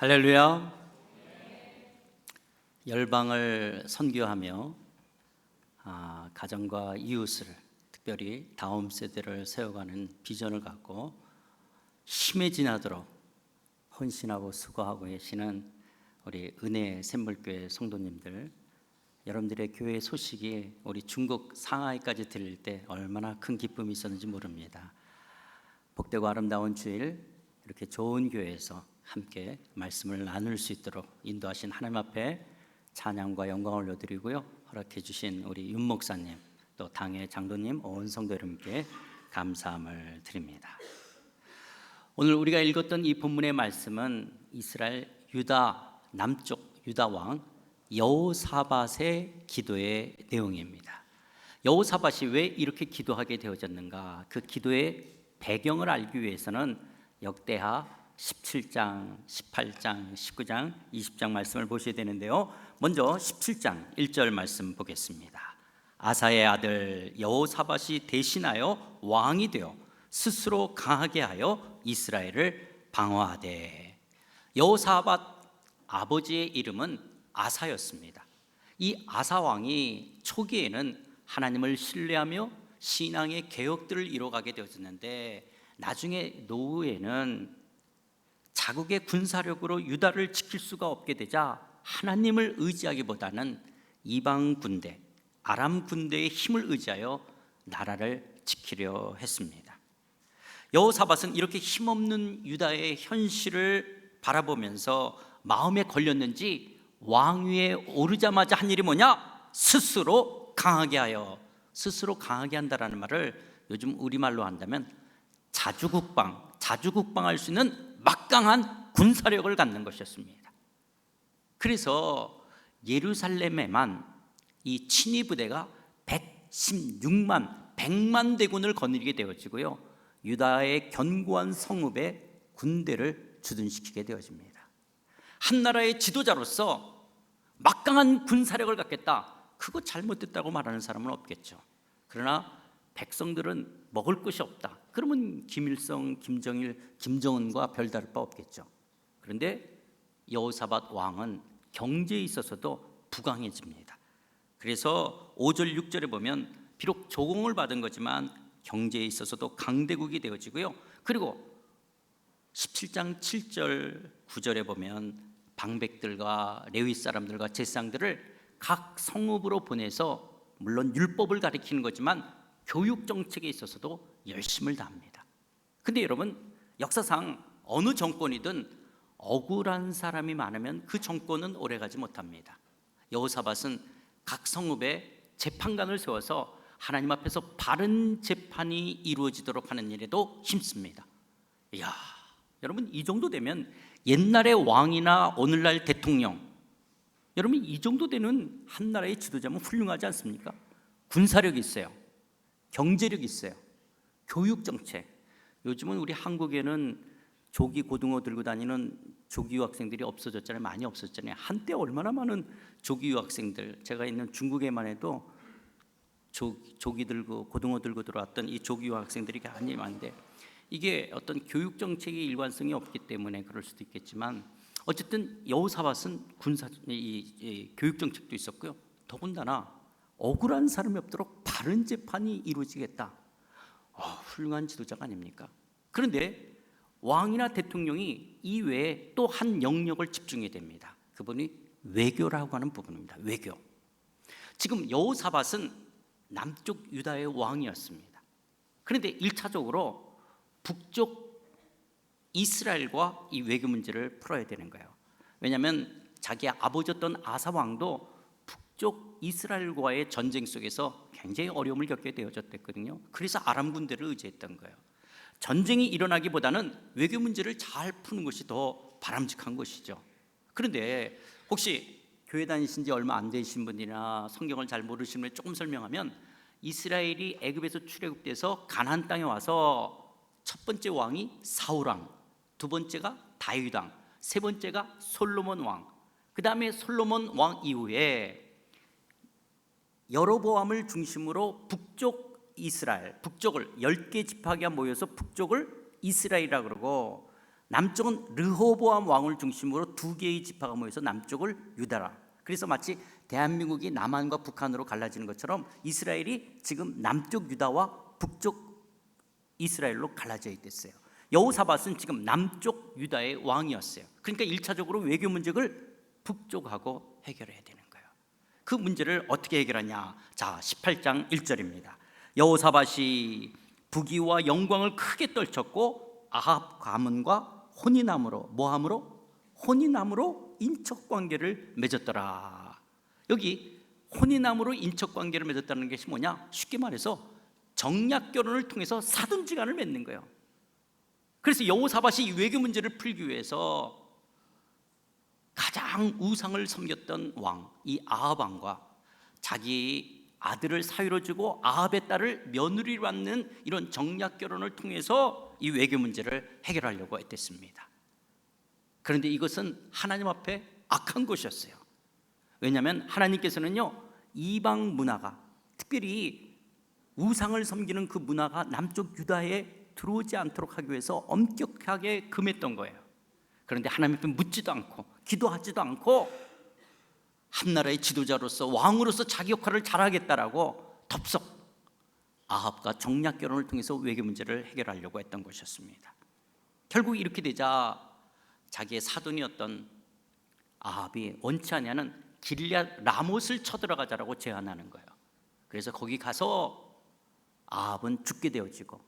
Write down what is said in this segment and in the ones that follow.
할렐루야. 열방을 선교하며 가정과 이웃을, 특별히 다음 세대를 세워가는 비전을 갖고 힘에 지나도록 헌신하고 수고하고 계시는 우리 은혜 샘물교회 성도님들, 여러분들의 교회 소식이 우리 중국 상하이까지 들릴 때 얼마나 큰 기쁨이 있었는지 모릅니다. 복되고 아름다운 주일, 이렇게 좋은 교회에서 함께 말씀을 나눌 수 있도록 인도하신 하나님 앞에 찬양과 영광을 올려드리고요, 허락해 주신 우리 윤 목사님, 또 당의 장로님, 온 성도 여러분께 감사함을 드립니다. 오늘 우리가 읽었던 이 본문의 말씀은 이스라엘 유다 남쪽 유다 왕 여호사밧의 기도의 내용입니다. 여호사밧이 왜 이렇게 기도하게 되어졌는가? 그 기도의 배경을 알기 위해서는 역대하 17장, 18장, 19장, 20장 말씀을 보셔야 되는데요, 먼저 17장 1절 말씀 보겠습니다. 아사의 아들 여호사밧이 대신하여 왕이 되어 스스로 강하게 하여 이스라엘을 방어하되. 여호사밧 아버지의 이름은 아사였습니다. 이 아사 왕이 초기에는 하나님을 신뢰하며 신앙의 개혁들을 이뤄가게 되었는데, 나중에 노후에는 자국의 군사력으로 유다를 지킬 수가 없게 되자 하나님을 의지하기보다는 이방 군대, 아람 군대의 힘을 의지하여 나라를 지키려 했습니다. 여호사밧은 이렇게 힘없는 유다의 현실을 바라보면서 마음에 걸렸는지 왕위에 오르자마자 한 일이 뭐냐? 스스로 강하게 하여. 스스로 강하게 한다라는 말을 요즘 우리말로 한다면 자주국방할 수 있는 막강한 군사력을 갖는 것이었습니다. 그래서 예루살렘에만 이 친위 부대가 100만 대군을 거느리게 되어지고요, 유다의 견고한 성읍에 군대를 주둔시키게 되어집니다. 한 나라의 지도자로서 막강한 군사력을 갖겠다, 그거 잘못됐다고 말하는 사람은 없겠죠. 그러나 백성들은 먹을 것이 없다, 그러면 김일성, 김정일, 김정은과 별다를 바 없겠죠. 그런데 여호사밧 왕은 경제에 있어서도 부강해집니다. 그래서 5절 6절에 보면 비록 조공을 받은 거지만 경제에 있어서도 강대국이 되어지고요, 그리고 17장 7절 9절에 보면 방백들과 레위 사람들과 제사장들을 각 성읍으로 보내서 물론 율법을 가리키는 거지만 교육 정책에 있어서도 열심을 다합니다. 근데 여러분, 역사상 어느 정권이든 억울한 사람이 많으면 그 정권은 오래가지 못합니다. 여호사밧은 각 성읍에 재판관을 세워서 하나님 앞에서 바른 재판이 이루어지도록 하는 일에도 힘씁니다. 이야, 여러분, 이 정도 되면 옛날의 왕이나 오늘날 대통령, 여러분 이 정도 되는 한 나라의 지도자면 훌륭하지 않습니까? 군사력이 있어요, 경제력이 있어요, 교육정책. 요즘은 우리 한국에는 조기 고등어 들고 다니는 조기 유학생들이 없어졌잖아요. 많이 없어졌잖아요. 한때 얼마나 많은 조기 유학생들, 제가 있는 중국에만 해도 조기 들고 고등어 들고 들어왔던 이 조기 유학생들이 많이 많은데, 이게 어떤 교육정책의 일관성이 없기 때문에 그럴 수도 있겠지만, 어쨌든 여호사밧은 교육정책도 있었고요, 더군다나 억울한 사람이 없도록 바른 재판이 이루어지겠다. 훌륭한 지도자가 아닙니까? 그런데 왕이나 대통령이 이 외에 또 한 영역을 집중해야 됩니다. 그분이 외교라고 하는 부분입니다. 외교. 지금 여호사밧은 남쪽 유다의 왕이었습니다. 그런데 1차적으로 북쪽 이스라엘과 이 외교 문제를 풀어야 되는 거예요. 왜냐하면 자기 아버지였던 아사 왕도 북쪽 이스라엘과의 전쟁 속에서 굉장히 어려움을 겪게 되어졌거든요. 그래서 아람 군대를 의지했던 거예요. 전쟁이 일어나기보다는 외교 문제를 잘 푸는 것이 더 바람직한 것이죠. 그런데 혹시 교회 다니신 지 얼마 안 되신 분이나 성경을 잘 모르시는 분이 조금 설명하면, 이스라엘이 애굽에서 출애굽돼서 가나안 땅에 와서 첫 번째 왕이 사울 왕, 두 번째가 다윗 왕, 세 번째가 솔로몬 왕, 그 다음에 솔로몬 왕 이후에 여로보암을 중심으로 북쪽 이스라엘, 북쪽을 10개 지파가 모여서 북쪽을 이스라엘이라고 그러고, 남쪽은 르호보암 왕을 중심으로 두 개의 지파가 모여서 남쪽을 유다라. 그래서 마치 대한민국이 남한과 북한으로 갈라지는 것처럼 이스라엘이 지금 남쪽 유다와 북쪽 이스라엘로 갈라져 있댔어요. 여호사밧은 지금 남쪽 유다의 왕이었어요. 그러니까 1차적으로 외교 문제를 북쪽하고 해결해야 되는 거예요. 그 문제를 어떻게 해결하냐? 자, 18장 1절입니다. 여호사밧이 부귀와 영광을 크게 떨쳤고 아합 가문과 혼인함으로, 뭐함으로? 혼인함으로 인척관계를 맺었더라. 여기 혼인함으로 인척관계를 맺었다는 것이 뭐냐? 쉽게 말해서 정략결혼을 통해서 사돈지간을 맺는 거예요. 그래서 여호사밧이 이 외교 문제를 풀기 위해서 가장 우상을 섬겼던 왕, 이 아합 왕과 자기 아들을 사위로 주고 아합의 딸을 며느리로 받는 이런 정략결혼을 통해서 이 외교 문제를 해결하려고 했댔습니다. 그런데 이것은 하나님 앞에 악한 것이었어요. 왜냐하면 하나님께서는요, 이방 문화가, 특별히 우상을 섬기는 그 문화가 남쪽 유다에 들어오지 않도록 하기 위해서 엄격하게 금했던 거예요. 그런데 하나님 앞에 묻지도 않고 기도하지도 않고 한 나라의 지도자로서, 왕으로서 자기 역할을 잘하겠다라고 덥석 아합과 정략결혼을 통해서 외교 문제를 해결하려고 했던 것이었습니다. 결국 이렇게 되자 자기의 사돈이었던 아합이 원치 않냐는 길앗 라못을 쳐들어가자라고 제안하는 거예요. 그래서 거기 가서 아합은 죽게 되어지고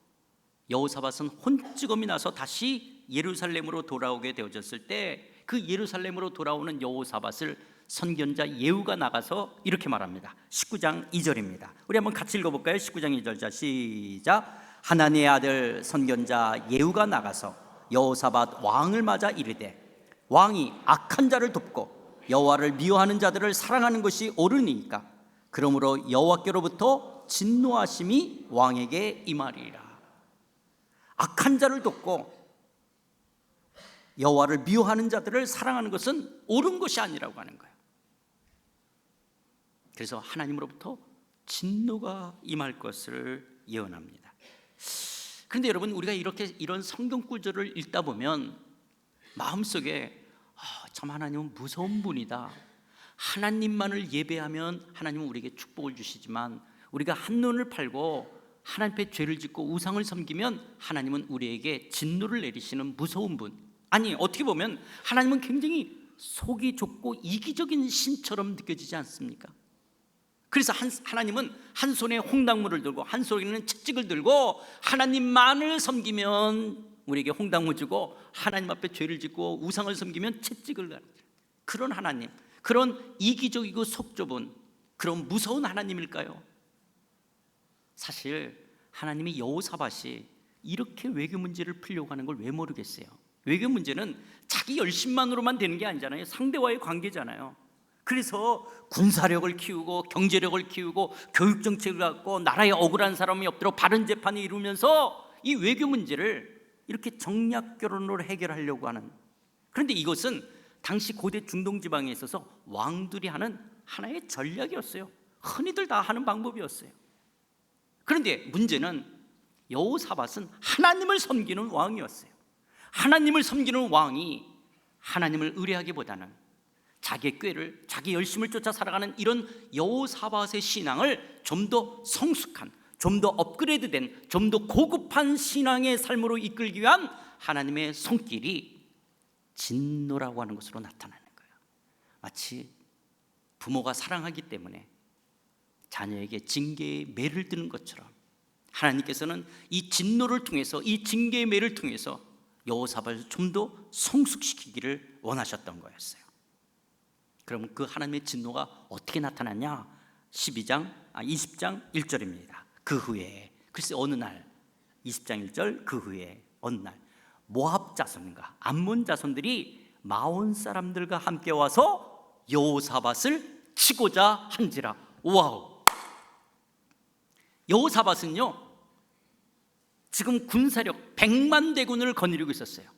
여호사밧은 혼찌검이 나서 다시 예루살렘으로 돌아오게 되어졌을 때 그 예루살렘으로 돌아오는 여호사밧을 선견자 예후가 나가서 이렇게 말합니다. 19장 2절입니다. 우리 한번 같이 읽어볼까요? 19장 2절. 자, 시작. 하나님의 아들 선견자 예후가 나가서 여호사밧 왕을 맞아 이르되 왕이 악한 자를 돕고 여호와를 미워하는 자들을 사랑하는 것이 옳으니까 그러므로 여호와께로부터 진노하심이 왕에게 임하리라. 악한 자를 돕고 여호와를 미워하는 자들을 사랑하는 것은 옳은 것이 아니라고 하는 거예요. 그래서 하나님으로부터 진노가 임할 것을 예언합니다. 그런데 여러분, 우리가 이런 성경 구절을 읽다 보면 마음속에 참 하나님은 무서운 분이다. 하나님만을 예배하면 하나님은 우리에게 축복을 주시지만 우리가 한눈을 팔고 하나님 앞에 죄를 짓고 우상을 섬기면 하나님은 우리에게 진노를 내리시는 무서운 분. 아니, 어떻게 보면 하나님은 굉장히 속이 좁고 이기적인 신처럼 느껴지지 않습니까? 그래서 하나님은 한 손에 홍당무를 들고 한 손에는 채찍을 들고 하나님만을 섬기면 우리에게 홍당무 주고 하나님 앞에 죄를 짓고 우상을 섬기면 채찍을 가르쳐요. 그런 하나님, 그런 이기적이고 속 좁은 그런 무서운 하나님일까요? 사실 하나님이 여호사밧이 이렇게 외교 문제를 풀려고 하는 걸 왜 모르겠어요. 외교 문제는 자기 열심만으로만 되는 게 아니잖아요. 상대와의 관계잖아요. 그래서 군사력을 키우고 경제력을 키우고 교육정책을 갖고 나라에 억울한 사람이 없도록 바른 재판을 이루면서 이 외교 문제를 이렇게 정략결혼으로 해결하려고 하는, 그런데 이것은 당시 고대 중동 지방에 있어서 왕들이 하는 하나의 전략이었어요. 흔히들 다 하는 방법이었어요. 그런데 문제는 여호사밧은 하나님을 섬기는 왕이었어요. 하나님을 섬기는 왕이 하나님을 의뢰하기보다는 자기의 꾀를, 자기 열심을 쫓아 살아가는 이런 여호사밧의 신앙을 좀 더 성숙한, 좀 더 업그레이드된, 좀 더 고급한 신앙의 삶으로 이끌기 위한 하나님의 손길이 진노라고 하는 것으로 나타나는 거예요. 마치 부모가 사랑하기 때문에 자녀에게 징계의 매를 드는 것처럼 하나님께서는 이 진노를 통해서, 이 징계의 매를 통해서 여호사밧을 좀 더 성숙시키기를 원하셨던 거였어요. 그럼 그 하나님의 진노가 어떻게 나타났냐? 20장 1절입니다. 그 후에, 글쎄 어느 날, 20장 1절, 그 후에 어느 날 모압 자손과 암몬 자손들이 마온 사람들과 함께 와서 여호사밧을 치고자 한지라. 와우! 여호사밧은요 지금 군사력 100만 대군을 거느리고 있었어요.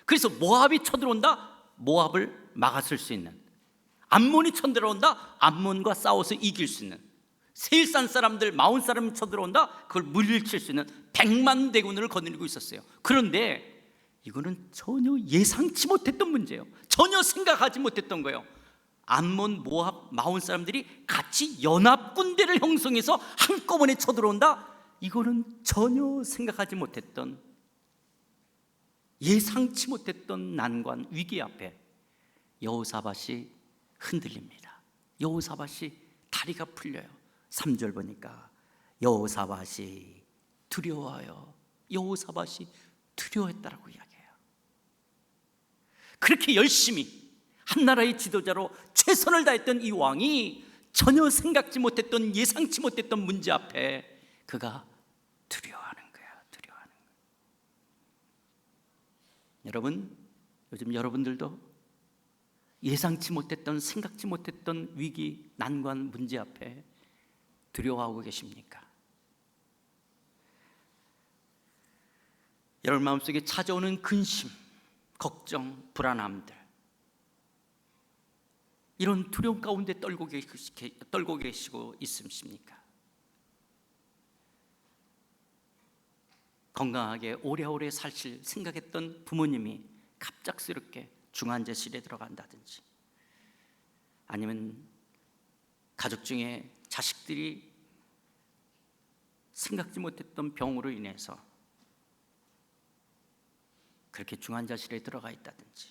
그래서 모압이 쳐들어온다, 모압을 막았을 수 있는, 암몬이 쳐들어온다, 암몬과 싸워서 이길 수 있는, 세일산 사람들, 마온 사람이 쳐들어온다, 그걸 물리칠 수 있는 100만 대군을 거느리고 있었어요. 그런데 이거는 전혀 예상치 못했던 문제예요. 전혀 생각하지 못했던 거예요. 암몬, 모압, 마온 사람들이 같이 연합군대를 형성해서 한꺼번에 쳐들어온다? 이거는 전혀 생각하지 못했던, 예상치 못했던 난관, 위기 앞에 여호사밧이 흔들립니다. 여호사밧이 다리가 풀려요. 3절 보니까 여호사밧이 두려워하여, 여호사밧이 두려워했다라고 이야기해요. 그렇게 열심히 한 나라의 지도자로 최선을 다했던 이 왕이 전혀 생각지 못했던, 예상치 못했던 문제 앞에 그가 두려워하는 거예요. 두려워하는 거예요. 여러분, 요즘 여러분들도 예상치 못했던, 생각지 못했던 위기, 난관, 문제 앞에 두려워하고 계십니까? 여러분 마음속에 찾아오는 근심, 걱정, 불안함들, 이런 두려움 가운데 떨고 계시고 있으십니까? 건강하게 오래오래 사실 생각했던 부모님이 갑작스럽게 중환자실에 들어간다든지, 아니면 가족 중에 자식들이 생각지 못했던 병으로 인해서 그렇게 중환자실에 들어가 있다든지,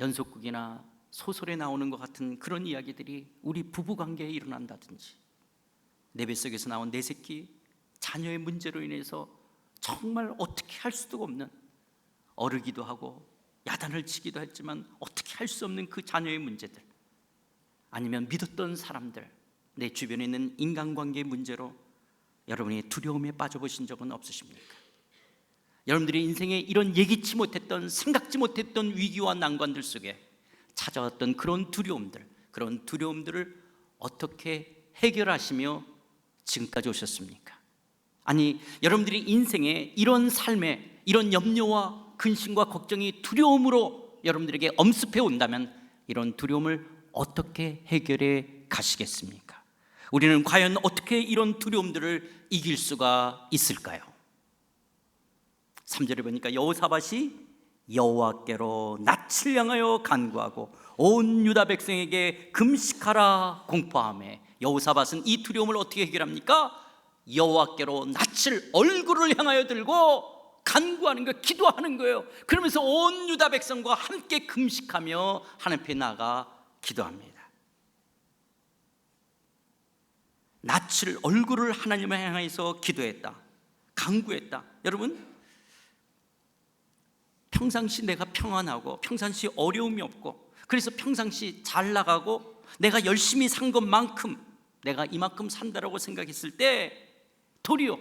연속극이나 소설에 나오는 것 같은 그런 이야기들이 우리 부부관계에 일어난다든지, 내 뱃속에서 나온 내 새끼 자녀의 문제로 인해서 정말 어떻게 할 수도 없는, 어르기도 하고 야단을 치기도 했지만 어떻게 할 수 없는 그 자녀의 문제들, 아니면 믿었던 사람들, 내 주변에 있는 인간관계의 문제로 여러분이 두려움에 빠져보신 적은 없으십니까? 여러분들의 인생에 이런 예기치 못했던, 생각지 못했던 위기와 난관들 속에 찾아왔던 그런 두려움들을 어떻게 해결하시며 지금까지 오셨습니까? 아니, 여러분들이 인생에 이런 삶에 이런 염려와 근심과 걱정이 두려움으로 여러분들에게 엄습해 온다면 이런 두려움을 어떻게 해결해 가시겠습니까? 우리는 과연 어떻게 이런 두려움들을 이길 수가 있을까요? 3절에 보니까 여호사밧이 여호와께로 낯을 향하여 간구하고 온 유다 백성에게 금식하라 공포하며, 여호사밧은 이 두려움을 어떻게 해결합니까? 여호와께로 낯을, 얼굴을 향하여 들고 간구하는 거예요. 기도하는 거예요. 그러면서 온 유다 백성과 함께 금식하며 하나님 앞에 나아가 기도합니다. 낯을, 얼굴을 하나님을 향해서 기도했다, 간구했다. 여러분, 평상시 내가 평안하고 평상시 어려움이 없고, 그래서 평상시 잘 나가고 내가 열심히 산 것만큼 내가 이만큼 산다라고 생각했을 때, 도리어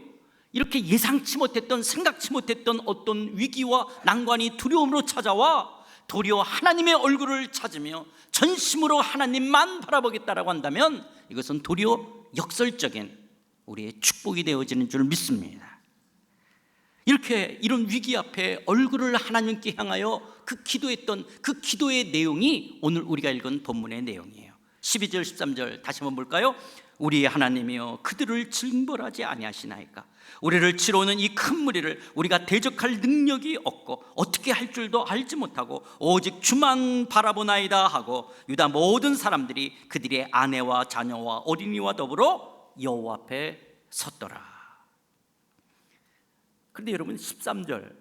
이렇게 예상치 못했던, 생각치 못했던 어떤 위기와 난관이 두려움으로 찾아와 도리어 하나님의 얼굴을 찾으며 전심으로 하나님만 바라보겠다라고 한다면 이것은 도리어 역설적인 우리의 축복이 되어지는 줄 믿습니다. 이렇게 이런 위기 앞에 얼굴을 하나님께 향하여 그 기도했던 그 기도의 내용이 오늘 우리가 읽은 본문의 내용이에요. 12절 13절 다시 한번 볼까요? 우리 하나님이여 그들을 징벌하지 아니하시나이까? 우리를 치러 오는 이 큰 무리를 우리가 대적할 능력이 없고 어떻게 할 줄도 알지 못하고 오직 주만 바라보나이다 하고 유다 모든 사람들이 그들의 아내와 자녀와 어린이와 더불어 여호와 앞에 섰더라. 그런데 여러분 13절,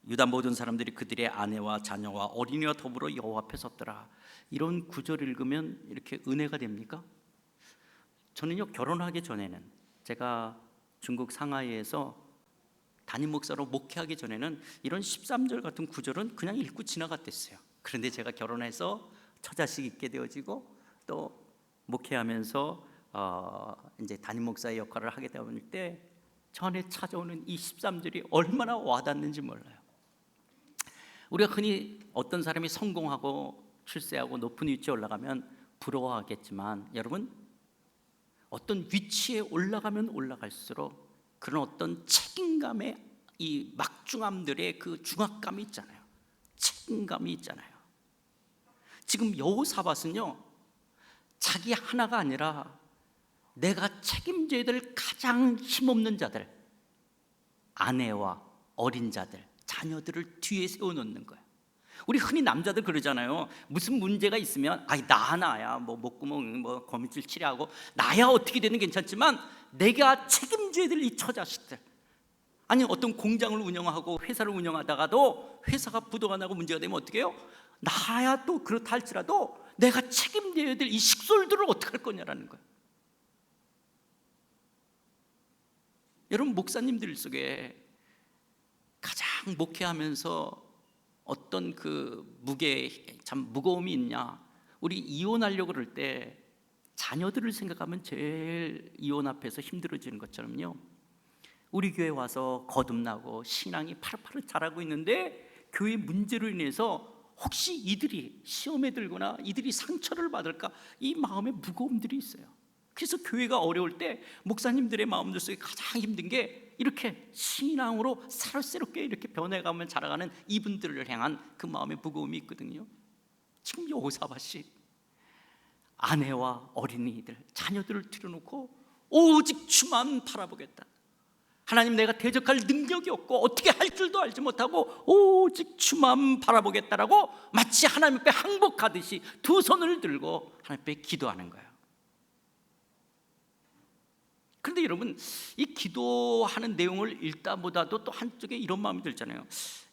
유다 모든 사람들이 그들의 아내와 자녀와 어린이와 더불어 여호와 앞에 섰더라, 이런 구절을 읽으면 이렇게 은혜가 됩니까? 저는요, 결혼하기 전에는, 제가 중국 상하이에서 담임 목사로 목회하기 전에는 이런 13절 같은 구절은 그냥 읽고 지나갔댔어요. 그런데 제가 결혼해서 처자식 있게 되어지고 또 목회하면서 이제 담임 목사의 역할을 하게 되었을 때 전에 찾아오는 이 13절이 얼마나 와닿는지 몰라요. 우리가 흔히 어떤 사람이 성공하고 출세하고 높은 위치에 올라가면 부러워하겠지만, 여러분, 어떤 위치에 올라가면 올라갈수록 그런 어떤 책임감의 이 막중함들의 그 중압감이 있잖아요. 책임감이 있잖아요. 지금 여호사밧은요, 자기 하나가 아니라 내가 책임져야 될 가장 힘없는 자들, 아내와 어린 자들, 자녀들을 뒤에 세워놓는 거예요. 우리 흔히 남자들 그러잖아요. 무슨 문제가 있으면 나야 뭐 목구멍 뭐 거미줄 치료하고 나야 어떻게 되는 괜찮지만 내가 책임져야 될 이 처자식들, 아니 어떤 공장을 운영하고 회사를 운영하다가도 회사가 부도가 나고 문제가 되면 어떻게 해요? 나야 또 그렇다 할지라도 내가 책임져야 될 이 식솔들을 어떻게 할 거냐라는 거예요. 여러분, 목사님들 속에 가장 목회하면서 어떤 그 참 무거움이 있냐? 우리 이혼하려고 그럴 때 자녀들을 생각하면 제일 이혼 앞에서 힘들어지는 것처럼요, 우리 교회 와서 거듭나고 신앙이 파릇파릇 자라고 있는데 교회 문제로 인해서 혹시 이들이 시험에 들거나 이들이 상처를 받을까, 이 마음에 무거움들이 있어요. 그래서 교회가 어려울 때 목사님들의 마음들 속에 가장 힘든 게 이렇게 신앙으로 살아새롭게 이렇게 변해가면 자라가는 이분들을 향한 그 마음의 무거움이 있거든요. 지금 여호사밧이 아내와 어린이들, 자녀들을 들여놓고 오직 주만 바라보겠다. 하나님, 내가 대적할 능력이 없고 어떻게 할 줄도 알지 못하고 오직 주만 바라보겠다라고 마치 하나님 앞에 항복하듯이 두 손을 들고 하나님 앞에 기도하는 거예요. 그런데 여러분, 이 기도하는 내용을 읽다 보다도 또 한쪽에 이런 마음이 들잖아요.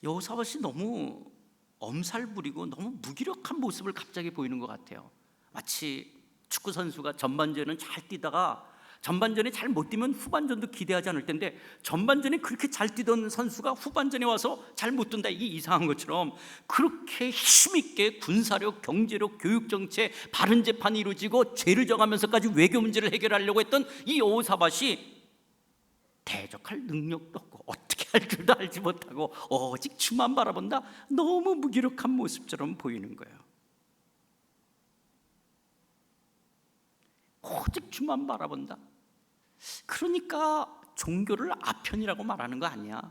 여호사밧이 너무 엄살 부리고 너무 무기력한 모습을 갑자기 보이는 것 같아요. 마치 축구 선수가 전반전은 잘 뛰다가 전반전에 잘 못 뛰면 후반전도 기대하지 않을 텐데, 전반전에 그렇게 잘 뛰던 선수가 후반전에 와서 잘 못 뛴다, 이게 이상한 것처럼 그렇게 힘있게 군사력, 경제력, 교육정책, 바른 재판이 이루어지고 죄를 정하면서까지 외교 문제를 해결하려고 했던 이 여호사밧이 대적할 능력도 없고 어떻게 할 줄도 알지 못하고 오직 주만 바라본다, 너무 무기력한 모습처럼 보이는 거예요. 오직 주만 바라본다. 그러니까 종교를 아편이라고 말하는 거 아니야.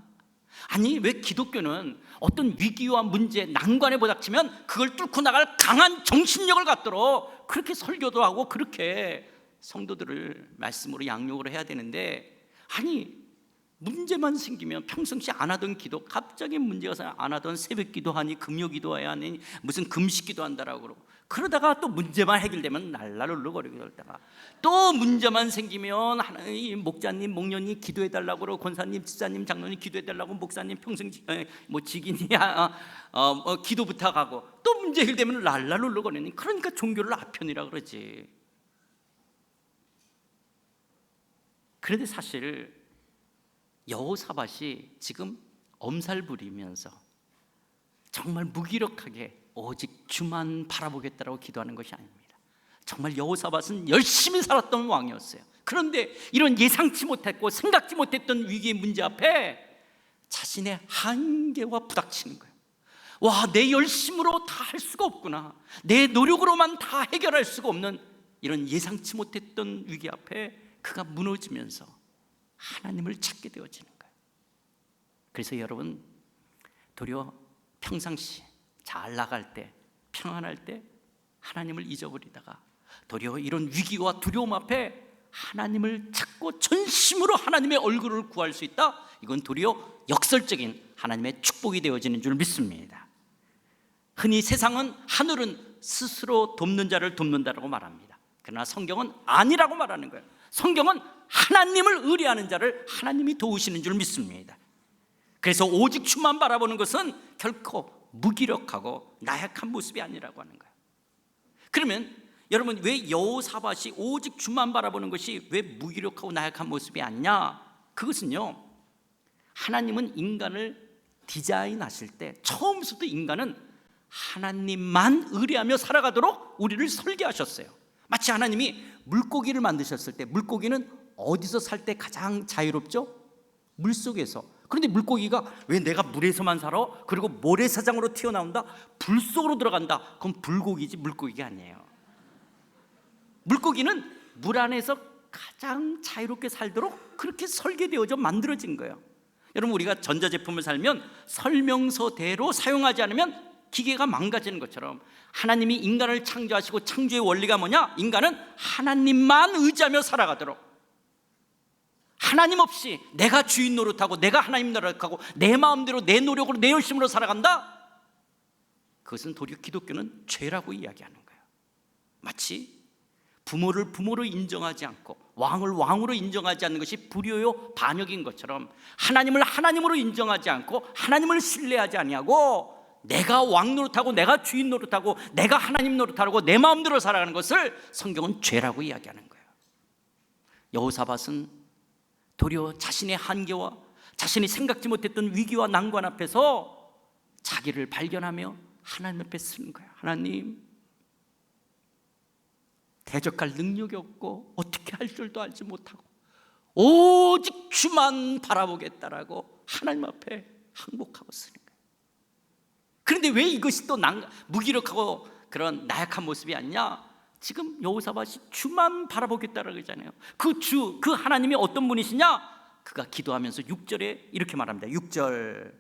아니, 왜 기독교는 어떤 위기와 문제, 난관에 부닥치면 그걸 뚫고 나갈 강한 정신력을 갖도록 그렇게 설교도 하고 그렇게 성도들을 말씀으로 양육을 해야 되는데, 아니 문제만 생기면 평상시 안 하던 기도 갑자기 문제가 생겨 안 하던 새벽 기도하니 금요 기도해야 하니 무슨 금식 기도한다라고 그러고, 그러다가 또 문제만 해결되면 날라르르거리고 그러다가 또 문제만 생기면 하나님, 목자님, 목녀님 기도해달라고 그러고, 권사님, 집사님, 장로님 기도해달라고, 목사님 평생 직인이 기도 부탁하고, 또 문제 해결되면 날라르르거리니, 그러니까 종교를 아편이라 그러지. 그런데 사실 여호사밧이 지금 엄살 부리면서 정말 무기력하게 오직 주만 바라보겠다라고 기도하는 것이 아닙니다. 정말 여호사밧은 열심히 살았던 왕이었어요. 그런데 이런 예상치 못했고 생각지 못했던 위기의 문제 앞에 자신의 한계와 부닥치는 거예요. 와, 내 열심으로 다 할 수가 없구나, 내 노력으로만 다 해결할 수가 없는 이런 예상치 못했던 위기 앞에 그가 무너지면서 하나님을 찾게 되어지는 거예요. 그래서 여러분, 도리어 평상시 잘 나갈 때, 평안할 때 하나님을 잊어버리다가 도리어 이런 위기와 두려움 앞에 하나님을 찾고 전심으로 하나님의 얼굴을 구할 수 있다, 이건 도리어 역설적인 하나님의 축복이 되어지는 줄 믿습니다. 흔히 세상은, 하늘은 스스로 돕는 자를 돕는다라고 말합니다. 그러나 성경은 아니라고 말하는 거예요. 성경은 하나님을 의뢰하는 자를 하나님이 도우시는 줄 믿습니다. 그래서 오직 주만 바라보는 것은 결코 무기력하고 나약한 모습이 아니라고 하는 거예요. 그러면 여러분, 왜 여호사밧이 오직 주만 바라보는 것이 왜 무기력하고 나약한 모습이 아니냐? 그것은요, 하나님은 인간을 디자인하실 때 처음부터 인간은 하나님만 의뢰하며 살아가도록 우리를 설계하셨어요. 마치 하나님이 물고기를 만드셨을 때, 물고기는 어디서 살 때 가장 자유롭죠? 물속에서. 그런데 물고기가 왜 내가 물에서만 살아? 그리고 모래사장으로 튀어나온다? 불 속으로 들어간다? 그건 불고기지 물고기가 아니에요. 물고기는 물 안에서 가장 자유롭게 살도록 그렇게 설계되어져 만들어진 거예요. 여러분, 우리가 전자제품을 살면 설명서대로 사용하지 않으면 기계가 망가지는 것처럼 하나님이 인간을 창조하시고 창조의 원리가 뭐냐? 인간은 하나님만 의지하며 살아가도록, 하나님 없이 내가 주인 노릇하고 내가 하나님 노릇하고 내 마음대로 내 노력으로 내 열심으로 살아간다? 그것은 도리어 기독교는 죄라고 이야기하는 거예요. 마치 부모를 부모로 인정하지 않고 왕을 왕으로 인정하지 않는 것이 불효요 반역인 것처럼 하나님을 하나님으로 인정하지 않고 하나님을 신뢰하지 아니하고 내가 왕 노릇하고 내가 주인 노릇하고 내가 하나님 노릇하고 내 마음대로 살아가는 것을 성경은 죄라고 이야기하는 거예요. 여호사밧은 도리어 자신의 한계와 자신이 생각지 못했던 위기와 난관 앞에서 자기를 발견하며 하나님 앞에 쓰는 거예요. 하나님, 대적할 능력이 없고 어떻게 할 줄도 알지 못하고 오직 주만 바라보겠다라고 하나님 앞에 항복하고 쓰는 거예요. 그런데 왜 이것이 또 무기력하고 그런 나약한 모습이 아니냐? 지금 여호사밧이 주만 바라보겠다라고 그러잖아요. 그 주, 그 하나님이 어떤 분이시냐? 그가 기도하면서 6절에 이렇게 말합니다. 6절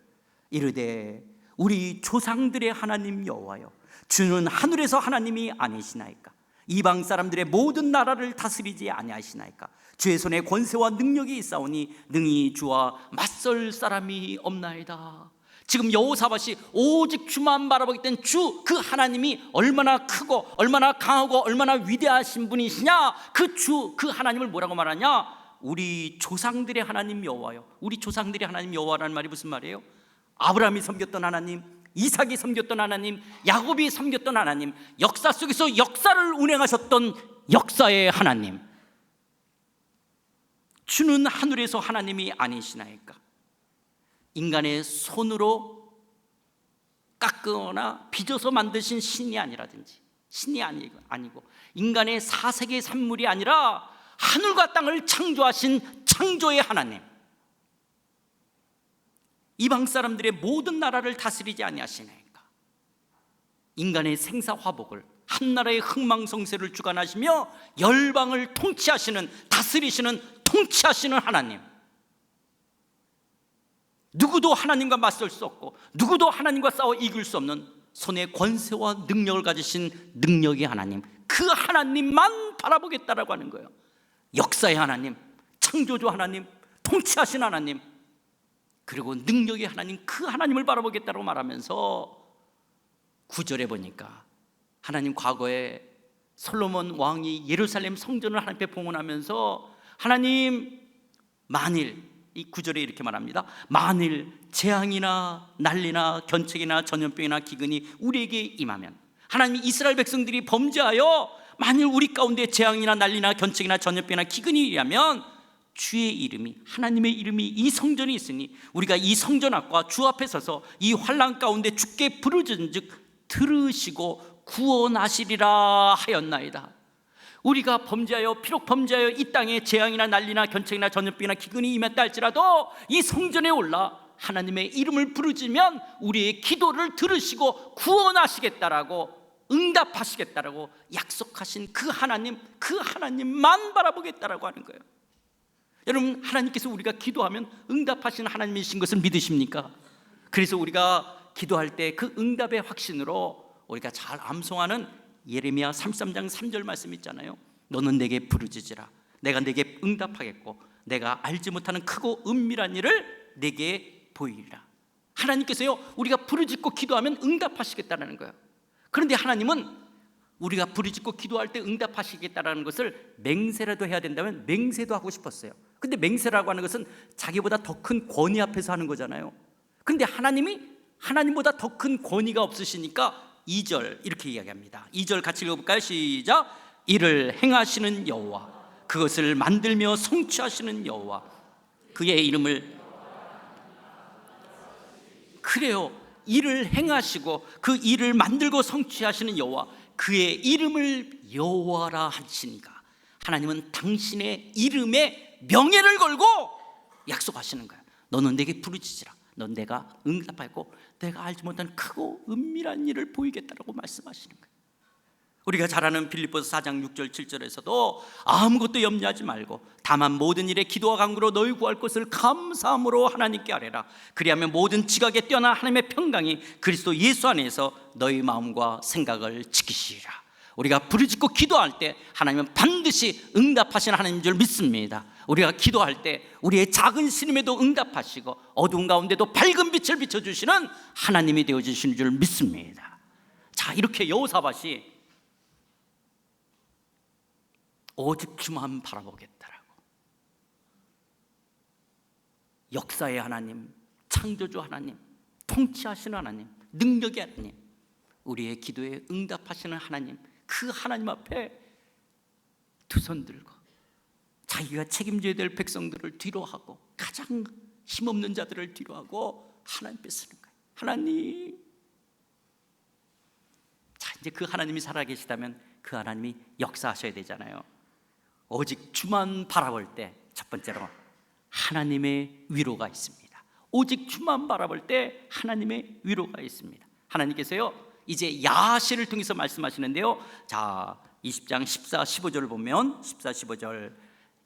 이르되 우리 조상들의 하나님 여호와여, 주는 하늘에서 하나님이 아니시나이까? 이방 사람들의 모든 나라를 다스리지 아니하시나이까? 주의 손에 권세와 능력이 있사오니 능히 주와 맞설 사람이 없나이다. 지금 여호사밧이 오직 주만 바라보겠다는 주, 그 하나님이 얼마나 크고 얼마나 강하고 얼마나 위대하신 분이시냐? 그 주, 그 하나님을 뭐라고 말하냐? 우리 조상들의 하나님 여호와요. 우리 조상들의 하나님 여호와라는 말이 무슨 말이에요? 아브라함이 섬겼던 하나님, 이삭이 섬겼던 하나님, 야곱이 섬겼던 하나님, 역사 속에서 역사를 운행하셨던 역사의 하나님. 주는 하늘에서 하나님이 아니시나이까? 인간의 손으로 깎거나 빚어서 만드신 신이 아니라든지 신이 아니고 인간의 사색의 산물이 아니라 하늘과 땅을 창조하신 창조의 하나님. 이방 사람들의 모든 나라를 다스리지 아니하시나이까? 인간의 생사화복을 한 나라의 흥망성쇠를 주관하시며 열방을 통치하시는, 다스리시는, 통치하시는 하나님. 누구도 하나님과 맞설 수 없고 누구도 하나님과 싸워 이길 수 없는 손에 권세와 능력을 가지신 능력의 하나님, 그 하나님만 바라보겠다라고 하는 거예요. 역사의 하나님, 창조주 하나님, 통치하신 하나님, 그리고 능력의 하나님, 그 하나님을 바라보겠다고 말하면서 9절에 보니까 하나님 과거에 솔로몬 왕이 예루살렘 성전을 하나님 앞에 봉헌하면서 하나님 만일, 이 9절에 이렇게 말합니다. 만일 재앙이나 난리나 견책이나 전염병이나 기근이 우리에게 임하면, 하나님이 이스라엘 백성들이 범죄하여 만일 우리 가운데 재앙이나 난리나 견책이나 전염병이나 기근이 일하면 주의 이름이, 하나님의 이름이 이 성전이 있으니 우리가 이 성전 앞과 주 앞에 서서 이 환난 가운데 주께 부르짖은즉 들으시고 구원하시리라 하였나이다. 우리가 범죄하여, 비록 범죄하여 이 땅에 재앙이나 난리나 견책이나 전염병이나 기근이 임했다 할지라도 이 성전에 올라 하나님의 이름을 부르짖으면 우리의 기도를 들으시고 구원하시겠다라고, 응답하시겠다라고 약속하신 그 하나님, 그 하나님만 바라보겠다라고 하는 거예요. 여러분, 하나님께서 우리가 기도하면 응답하시는 하나님이신 것을 믿으십니까? 그래서 우리가 기도할 때 그 응답의 확신으로 우리가 잘 암송하는 예레미야 33장 3절 말씀 있잖아요. 너는 내게 부르짖으라, 내가 내게 응답하겠고 내가 알지 못하는 크고 은밀한 일을 내게 보이리라. 하나님께서요, 우리가 부르짖고 기도하면 응답하시겠다는 거예요. 그런데 하나님은 우리가 부르짖고 기도할 때 응답하시겠다는 것을 맹세라도 해야 된다면 맹세도 하고 싶었어요. 근데 맹세라고 하는 것은 자기보다 더 큰 권위 앞에서 하는 거잖아요. 그런데 하나님이 하나님보다 더 큰 권위가 없으시니까 2절 이렇게 이야기합니다. 2절 같이 읽어볼까요? 시작. 이를 행하시는 여호와, 그것을 만들며 성취하시는 여호와, 그의 이름을, 그래요, 일을 행하시고 그 일을 만들고 성취하시는 여호와, 그의 이름을 여호와라 하시니까 하나님은 당신의 이름에 명예를 걸고 약속하시는 거예요. 너는 내게 부르짖으라, 넌 내가 응답하고 내가 알지 못한 크고 은밀한 일을 보이겠다라고 말씀하시는 거예요. 우리가 잘 아는 빌립보서 4장 6절 7절에서도 아무것도 염려하지 말고 다만 모든 일에 기도와 간구로 너희 구할 것을 감사함으로 하나님께 아뢰라. 그리하면 모든 지각에 뛰어난 하나님의 평강이 그리스도 예수 안에서 너희 마음과 생각을 지키시리라. 우리가 부르짖고 기도할 때 하나님은 반드시 응답하시는 하나님인 줄 믿습니다. 우리가 기도할 때 우리의 작은 신임에도 응답하시고 어두운 가운데도 밝은 빛을 비춰주시는 하나님이 되어주시는 줄 믿습니다. 자, 이렇게 여호사밧이 오직 주만 바라보겠다라고, 역사의 하나님, 창조주 하나님, 통치하시는 하나님, 능력의 하나님, 우리의 기도에 응답하시는 하나님, 그 하나님 앞에 두 손 들고 자기가 책임져야 될 백성들을 뒤로 하고 가장 힘없는 자들을 뒤로 하고 하나님 앞에 서는 거예요. 하나님. 자, 이제 그 하나님이 살아계시다면 그 하나님이 역사하셔야 되잖아요. 오직 주만 바라볼 때 첫 번째로 하나님의 위로가 있습니다. 오직 주만 바라볼 때 하나님의 위로가 있습니다. 하나님께서요 이제 야시를 통해서 말씀하시는데요, 자 20장 14, 15절을 보면 14, 15절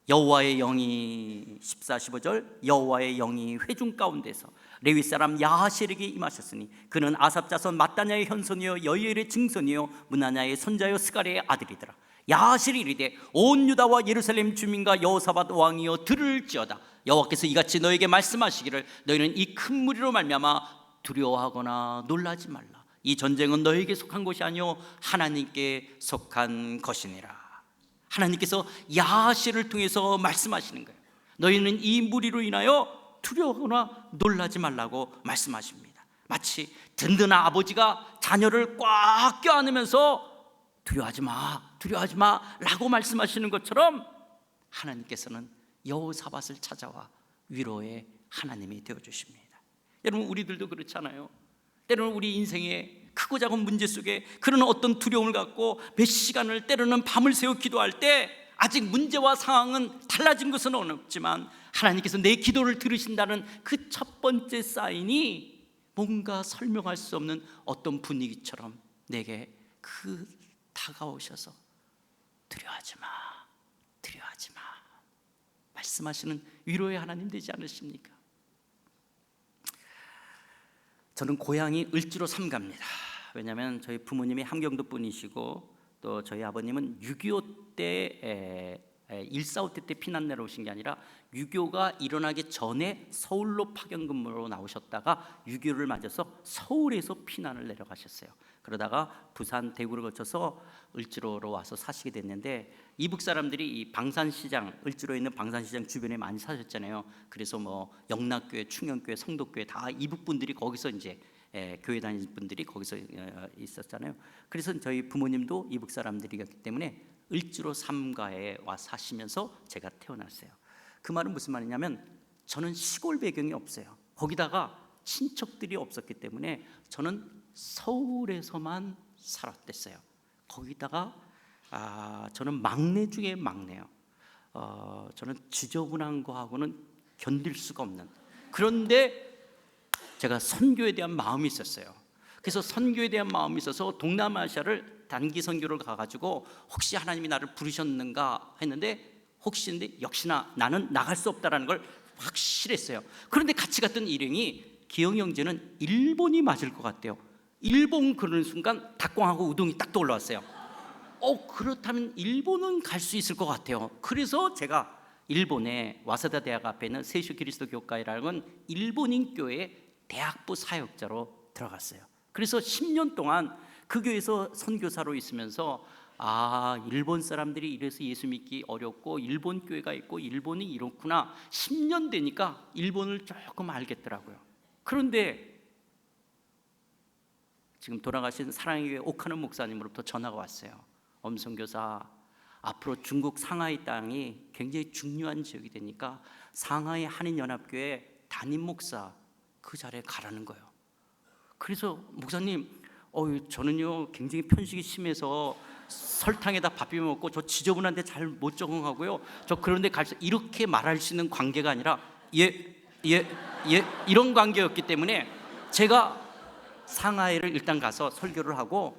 여호와의 영이 14, 15절 여호와의 영이 회중 가운데서 레위 사람 야하실에게 임하셨으니 그는 아삽 자손 마따냐의 현손이요 여이엘의 증손이요 문하냐의 손자요 스가랴의 아들이더라. 야하실이 이르되 온 유다와 예루살렘 주민과 여호사밧 왕이여 들을지어다. 여호와께서 이같이 너에게 말씀하시기를 너희는 이 큰 무리로 말미암아 두려워하거나 놀라지 말라. 이 전쟁은 너에게 속한 것이 아니요 하나님께 속한 것이니라. 하나님께서 야하실을 통해서 말씀하시는 거예요. 너희는 이 무리로 인하여 두려워하거나 놀라지 말라고 말씀하십니다. 마치 든든한 아버지가 자녀를 꽉 껴안으면서 두려워하지 마, 두려워하지 마 라고 말씀하시는 것처럼 하나님께서는 여호사밧을 찾아와 위로의 하나님이 되어주십니다. 여러분, 우리들도 그렇잖아요. 때로는 우리 인생의 크고 작은 문제 속에 그런 어떤 두려움을 갖고 몇 시간을, 때로는 밤을 새워 기도할 때 아직 문제와 상황은 달라진 것은 없지만 하나님께서 내 기도를 들으신다는 그 첫 번째 사인이 뭔가 설명할 수 없는 어떤 분위기처럼 내게 다가오셔서 두려워하지 마, 두려워하지 마 말씀하시는 위로의 하나님 되지 않으십니까? 저는 고향이 을지로 삼가입니다. 왜냐하면 저희 부모님이 함경도 분이시고 또 저희 아버님은 6.25 때 1.4.5 때 피난 내려오신 게 아니라 6.25가 일어나기 전에 서울로 파견 근무로 나오셨다가 6.25를 맞아서 서울에서 피난을 내려가셨어요. 그러다가 부산, 대구를 거쳐서 을지로로 와서 사시게 됐는데, 이북 사람들이 이 방산시장, 을지로에 있는 방산시장 주변에 많이 사셨잖아요. 그래서 뭐 영락교회, 충영교회, 성덕교회 다 이북 분들이 거기서 이제 교회 다니는 분들이 거기서 있었잖아요. 그래서 저희 부모님도 이북 사람들이었기 때문에 을지로 삼가에 와 사시면서 제가 태어났어요. 그 말은 무슨 말이냐면 저는 시골 배경이 없어요. 거기다가 친척들이 없었기 때문에 저는 서울에서만 살았댔어요. 거기다가 저는 막내 중에 막내요. 저는 지저분한 거하고는 견딜 수가 없는, 그런데 제가 선교에 대한 마음이 있었어요. 그래서 선교에 대한 마음이 있어서 동남아시아를 단기 선교를 가가지고 혹시 하나님이 나를 부르셨는가 했는데, 혹시인데 역시나 나는 나갈 수 없다라는 걸 확실했어요. 그런데 같이 갔던 일행이 기영이 형제는 일본이 맞을 것 같대요. 일본 그러는 순간 닭광하고 우동이 딱 떠올라왔어요. 그렇다면 일본은 갈 수 있을 것 같아요. 그래서 제가 일본의 와사다 대학 앞에 있는 세슈 그리스도 교과이라는 일본인 교회에 대학부 사역자로 들어갔어요. 그래서 10년 동안 그 교회에서 선교사로 있으면서 일본 사람들이 이래서 예수 믿기 어렵고 일본 교회가 있고 일본이 이렇구나, 10년 되니까 일본을 조금 알겠더라고요. 그런데 지금 돌아가신 사랑의 교회 옥하는 목사님으로부터 전화가 왔어요. 엄선교사, 앞으로 중국 상하이 땅이 굉장히 중요한 지역이 되니까 상하이 한인연합교회 담임 목사 그 자리에 가라는 거예요. 그래서 목사님, 저는요 굉장히 편식이 심해서 설탕에다 밥 비벼 먹고 저 지저분한데 잘 못 적응하고요, 저 그런데 갈 수, 이렇게 말할 수 있는 관계가 아니라 예 이런 관계였기 때문에 제가 상하이를 일단 가서 설교를 하고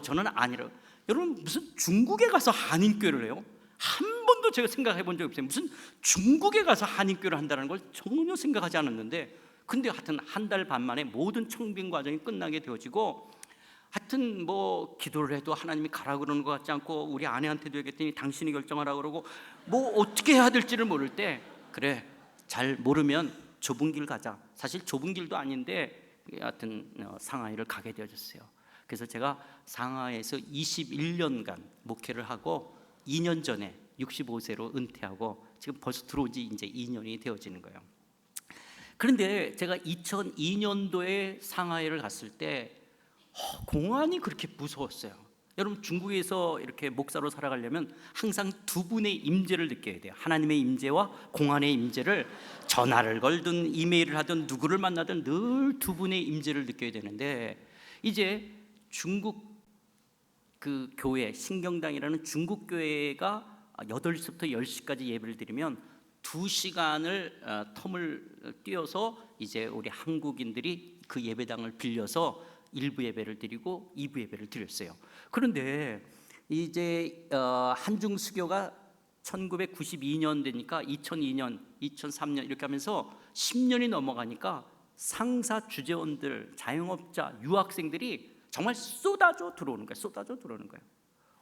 저는 아니라, 여러분 무슨 중국에 가서 한인교회를 해요? 한 번도 제가 생각해 본 적이 없어요. 무슨 중국에 가서 한인교회를 한다는 걸 전혀 생각하지 않았는데, 근데 하여튼 한 달 반 만에 모든 청빙 과정이 끝나게 되어지고 하여튼 뭐 기도를 해도 하나님이 가라 그러는 것 같지 않고, 우리 아내한테도 얘기했더니 당신이 결정하라 그러고, 뭐 어떻게 해야 될지를 모를 때, 그래 잘 모르면 좁은 길 가자. 사실 좁은 길도 아닌데 하여튼 상하이를 가게 되어졌어요. 그래서 제가 상하이에서 21년간 목회를 하고 2년 전에 65세로 은퇴하고 지금 벌써 들어온 지 이제 2년이 되어지는 거예요. 그런데 제가 2002년도에 상하이를 갔을 때 공안이 그렇게 무서웠어요. 여러분, 중국에서 이렇게 목사로 살아가려면 항상 두 분의 임재를 느껴야 돼요. 하나님의 임재와 공안의 임재를, 전화를 걸든 이메일을 하든 누구를 만나든 늘 두 분의 임재를 느껴야 되는데, 이제 중국 그 교회 신경당이라는 중국 교회가 8시부터 10시까지 예배를 드리면 2시간을 텀을 띄어서 이제 우리 한국인들이 그 예배당을 빌려서 1부 예배를 드리고 2부 예배를 드렸어요. 그런데 이제 한중 수교가 1992년 되니까 2002년, 2003년 이렇게 하면서 10년이 넘어가니까 상사 주재원들, 자영업자, 유학생들이 정말 쏟아져 들어오는 거예요. 쏟아져 들어오는 거예요.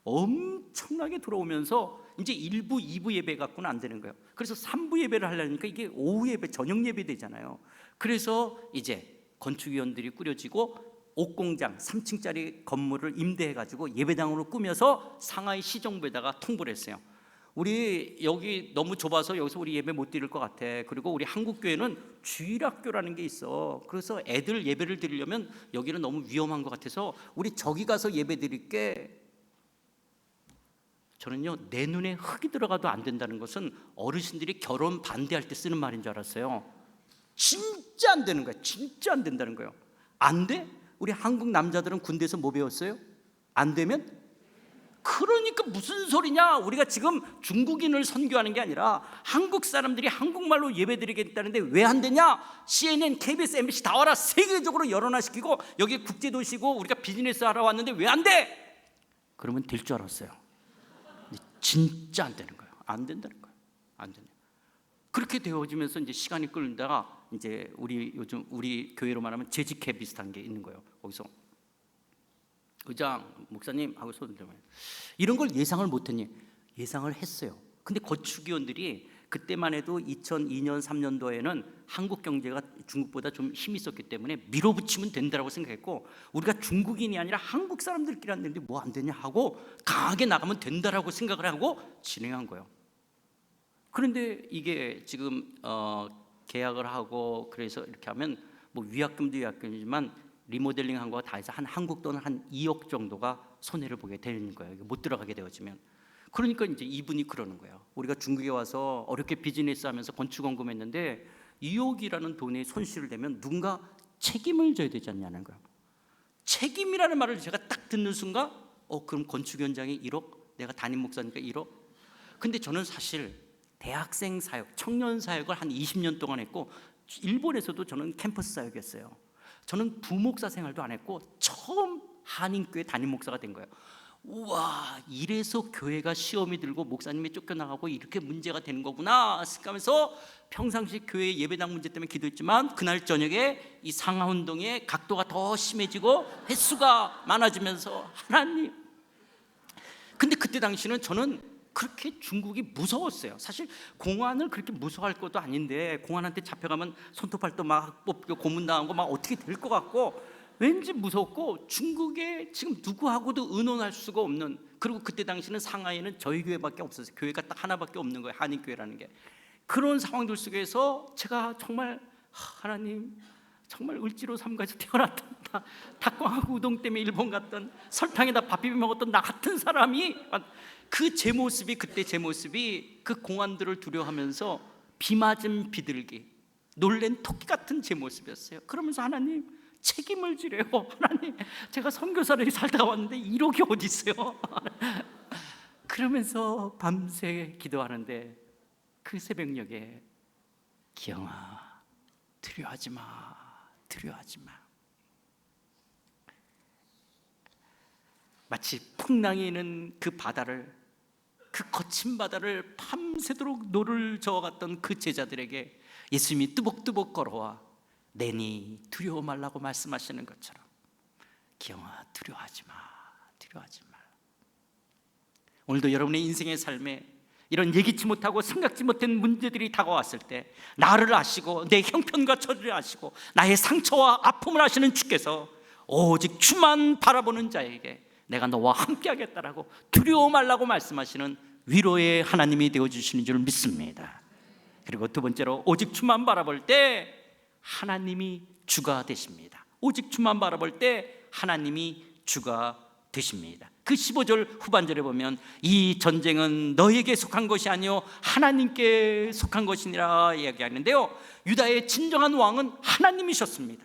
엄청나게 들어오면서 이제 1부, 2부 예배 갖고는 안 되는 거예요. 그래서 3부 예배를 하려니까 이게 오후 예배, 저녁 예배 되잖아요. 그래서 이제 건축위원들이 꾸려지고 옥공장 3층짜리 건물을 임대해가지고 예배당으로 꾸며서 상하이 시정부에다가 통보를 했어요. 우리 여기 너무 좁아서 여기서 우리 예배 못 드릴 것 같아. 그리고 우리 한국교회는 주일학교라는 게 있어. 그래서 애들 예배를 드리려면 여기는 너무 위험한 것 같아서 우리 저기 가서 예배 드릴게. 저는요, 내 눈에 흙이 들어가도 안 된다는 것은 어르신들이 결혼 반대할 때 쓰는 말인 줄 알았어요. 진짜 안 되는 거예요. 진짜 안 된다는 거예요. 안 돼? 우리 한국 남자들은 군대에서 뭐 배웠어요? 안 되면? 그러니까 무슨 소리냐? 우리가 지금 중국인을 선교하는 게 아니라 한국 사람들이 한국말로 예배드리겠다는데 왜 안 되냐? CNN, KBS, MBC 다 와라. 세계적으로 열원화시키고 여기 국제도시고 우리가 비즈니스 하러 왔는데 왜 안 돼? 그러면 될 줄 알았어요. 근데 진짜 안 되는 거예요. 안 된다는 거예요. 안 된다. 그렇게 되어지면서 이제 시간이 끌다가 이제 우리 요즘 우리 교회로 말하면 재직회 비슷한 게 있는 거예요. 거기서 의장, 목사님 하고 손을 들면 이런 걸 예상을 못했니? 예상을 했어요. 근데 건축위원들이 그때만 해도 2002년 3년도에는 한국 경제가 중국보다 좀 힘이 있었기 때문에 밀어붙이면 된다고 생각했고, 우리가 중국인이 아니라 한국 사람들끼리 왔는데 뭐 안 되냐 하고 강하게 나가면 된다라고 생각을 하고 진행한 거예요. 그런데 이게 지금 계약을 하고 그래서 이렇게 하면 뭐 위약금도 위약금이지만 리모델링한 거가 다 해서 한 한국 돈 한 2억 정도가 손해를 보게 되는 거예요. 못 들어가게 되어지면. 그러니까 이제 이분이 그러는 거예요. 우리가 중국에 와서 어렵게 비즈니스 하면서 건축 원금했는데 2억이라는 돈에 손실을 내면 누군가 책임을 져야 되지 않냐는 거예요. 책임이라는 말을 제가 딱 듣는 순간 그럼 건축 현장이 1억? 내가 담임 목사니까 1억? 근데 저는 사실 대학생 사역, 청년 사역을 한 20년 동안 했고 일본에서도 저는 캠퍼스 사역이었어요. 저는 부목사 생활도 안 했고 처음 한인교회 담임 목사가 된 거예요. 우와, 이래서 교회가 시험이 들고 목사님이 쫓겨나가고 이렇게 문제가 되는 거구나 생각하면서 평상시 교회 예배당 문제 때문에 기도했지만 그날 저녁에 이 상하운동의 각도가 더 심해지고 횟수가 많아지면서 하나님. 근데 그때 당시는 저는 그렇게 중국이 무서웠어요. 사실 공안을 그렇게 무서워할 것도 아닌데 공안한테 잡혀가면 손톱발도 막 뽑고 고문당하고 막 어떻게 될 것 같고 왠지 무섭고 중국에 지금 누구하고도 의논할 수가 없는, 그리고 그때 당시는 상하이는 저희 교회밖에 없었어요. 교회가 딱 하나밖에 없는 거예요. 한인교회라는 게. 그런 상황들 속에서 제가 정말 하나님, 정말 을지로 삼가에서 태어났던 닭광하고 우동 때문에 일본 갔던 설탕에다 밥 비벼 먹었던 나 같은 사람이 그 제 모습이, 그때 제 모습이 그 공안들을 두려워하면서 비 맞은 비둘기, 놀랜 토끼 같은 제 모습이었어요. 그러면서 하나님 책임을 지래요. 하나님, 제가 선교사를 살다가 왔는데 1억이 어디 있어요? 그러면서 밤새 기도하는데 그 새벽녘에 기영아, 두려워하지 마, 두려워하지 마. 마치 풍랑이 있는 그 바다를, 그 거친 바다를 밤새도록 노를 저어갔던 그 제자들에게 예수님이 뚜벅뚜벅 걸어와 내니 두려워 말라고 말씀하시는 것처럼 기영아, 두려워하지 마. 두려워하지 마. 오늘도 여러분의 인생의 삶에 이런 예기치 못하고 생각지 못한 문제들이 다가왔을 때 나를 아시고 내 형편과 처지를 아시고 나의 상처와 아픔을 아시는 주께서 오직 주만 바라보는 자에게 내가 너와 함께 하겠다라고 두려워 말라고 말씀하시는 위로의 하나님이 되어주시는 줄 믿습니다. 그리고 두 번째로 오직 주만 바라볼 때 하나님이 주가 되십니다. 오직 주만 바라볼 때 하나님이 주가 되십니다. 그 15절 후반절에 보면 이 전쟁은 너에게 속한 것이 아니요 하나님께 속한 것이니라 이야기하는데요, 유다의 진정한 왕은 하나님이셨습니다.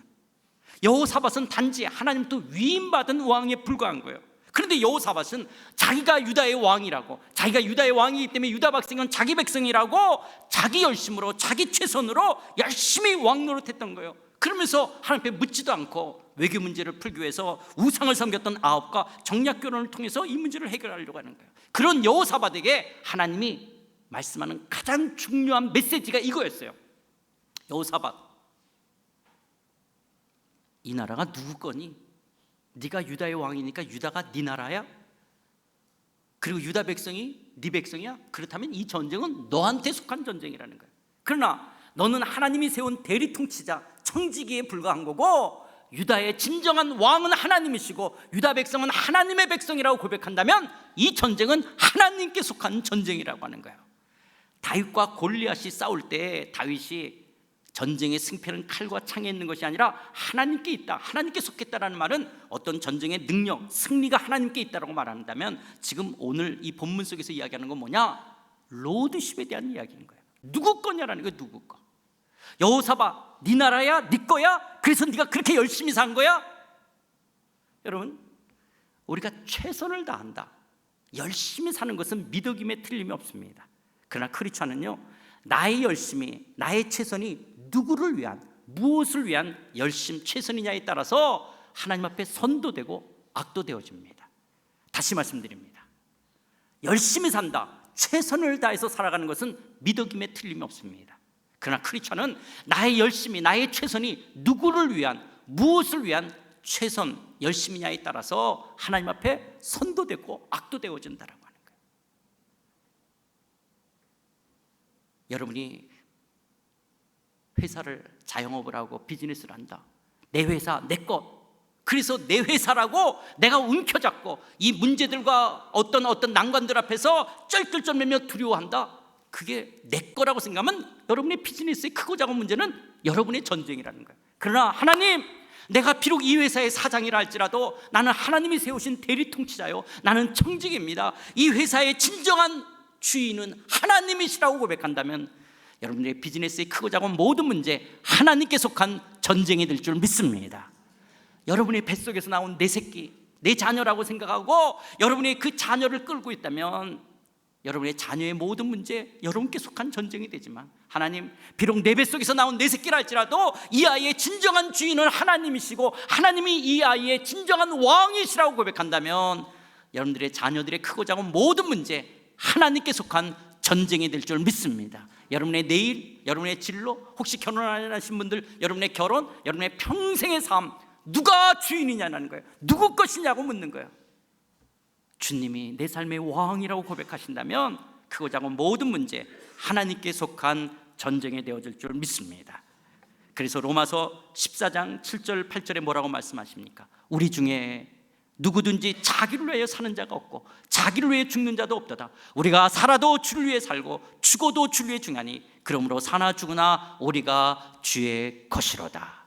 여호사밧은 단지 하나님 또 위임받은 왕에 불과한 거예요. 그런데 여호사밧은 자기가 유다의 왕이라고, 자기가 유다의 왕이기 때문에 유다 백성은 자기 백성이라고 자기 열심으로 자기 최선으로 열심히 왕 노릇했던 거예요. 그러면서 하나님 앞에 묻지도 않고 외교 문제를 풀기 위해서 우상을 섬겼던 아합과 정략 결혼을 통해서 이 문제를 해결하려고 하는 거예요. 그런 여호사밧에게 하나님이 말씀하는 가장 중요한 메시지가 이거였어요. 여호사밧, 이 나라가 누구 거니? 네가 유다의 왕이니까 유다가 네 나라야? 그리고 유다 백성이 네 백성이야? 그렇다면 이 전쟁은 너한테 속한 전쟁이라는 거예요. 그러나 너는 하나님이 세운 대리 통치자 청지기에 불과한 거고, 유다의 진정한 왕은 하나님이시고 유다 백성은 하나님의 백성이라고 고백한다면 이 전쟁은 하나님께 속한 전쟁이라고 하는 거예요. 다윗과 골리앗이 싸울 때 다윗이 전쟁의 승패는 칼과 창에 있는 것이 아니라 하나님께 있다, 하나님께 속했다라는 말은 어떤 전쟁의 능력, 승리가 하나님께 있다라고 말한다면, 지금 오늘 이 본문 속에서 이야기하는 건 뭐냐? 로드십에 대한 이야기인 거예요. 누구 거냐라는 거예요. 누구 거. 여호사밧, 네 나라야? 네 거야? 그래서 네가 그렇게 열심히 산 거야? 여러분, 우리가 최선을 다한다, 열심히 사는 것은 미덕임에 틀림이 없습니다. 그러나 크리스찬은요, 나의 열심이, 나의 최선이 누구를 위한, 무엇을 위한 열심, 최선이냐에 따라서 하나님 앞에 선도 되고 악도 되어집니다. 다시 말씀드립니다. 열심히 산다, 최선을 다해서 살아가는 것은 미덕임에 틀림이 없습니다. 그러나 크리스찬은 나의 열심이, 나의 최선이 누구를 위한, 무엇을 위한 최선, 열심이냐에 따라서 하나님 앞에 선도 되고 악도 되어진다라고 하는 거예요. 여러분이 회사를 자영업을 하고 비즈니스를 한다. 내 회사, 내 것. 그래서 내 회사라고 내가 움켜잡고 이 문제들과 어떤 난관들 앞에서 쩔쩔쩔매며 두려워한다. 그게 내 거라고 생각하면 여러분의 비즈니스의 크고 작은 문제는 여러분의 전쟁이라는 거예요. 그러나 하나님, 내가 비록 이 회사의 사장이라 할지라도 나는 하나님이 세우신 대리 통치자요, 나는 청직입니다. 이 회사의 진정한 주인은 하나님이시라고 고백한다면 여러분의 비즈니스의 크고 작은 모든 문제 하나님께 속한 전쟁이 될 줄 믿습니다. 여러분의 뱃속에서 나온 내 새끼, 내 자녀라고 생각하고 여러분이 그 자녀를 끌고 있다면 여러분의 자녀의 모든 문제 여러분께 속한 전쟁이 되지만, 하나님, 비록 내 뱃속에서 나온 내 새끼라 할지라도 이 아이의 진정한 주인은 하나님이시고 하나님이 이 아이의 진정한 왕이시라고 고백한다면 여러분들의 자녀들의 크고 작은 모든 문제 하나님께 속한 전쟁이 될 줄 믿습니다. 여러분의 내일, 여러분의 진로, 혹시 결혼 안 하신 분들 여러분의 결혼, 여러분의 평생의 삶, 누가 주인이냐는 거예요. 누구 것이냐고 묻는 거예요. 주님이 내 삶의 왕이라고 고백하신다면 크고 작은 모든 문제 하나님께 속한 전쟁이 되어질 줄 믿습니다. 그래서 로마서 14장 7절 8절에 뭐라고 말씀하십니까? 우리 중에 누구든지 자기를 위하여 사는 자가 없고 자기를 위해 죽는 자도 없도다. 우리가 살아도 주를 위해 살고 죽어도 주를 위해 죽나니 그러므로 사나 죽으나 우리가 주의 것이로다.